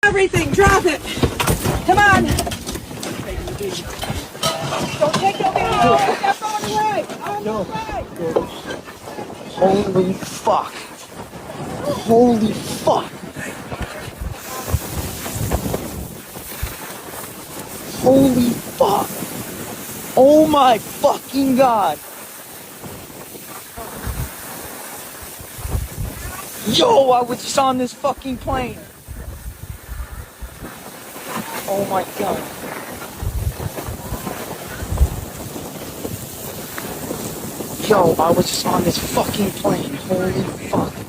Everything, drop it. Come on. Don't take your video. Step on the way. On the way. Holy fuck. Holy fuck. Holy fuck. Oh my fucking god. Yo, I was just on this fucking plane. Oh my god. Yo, I was just on this fucking plane. Holy fuck.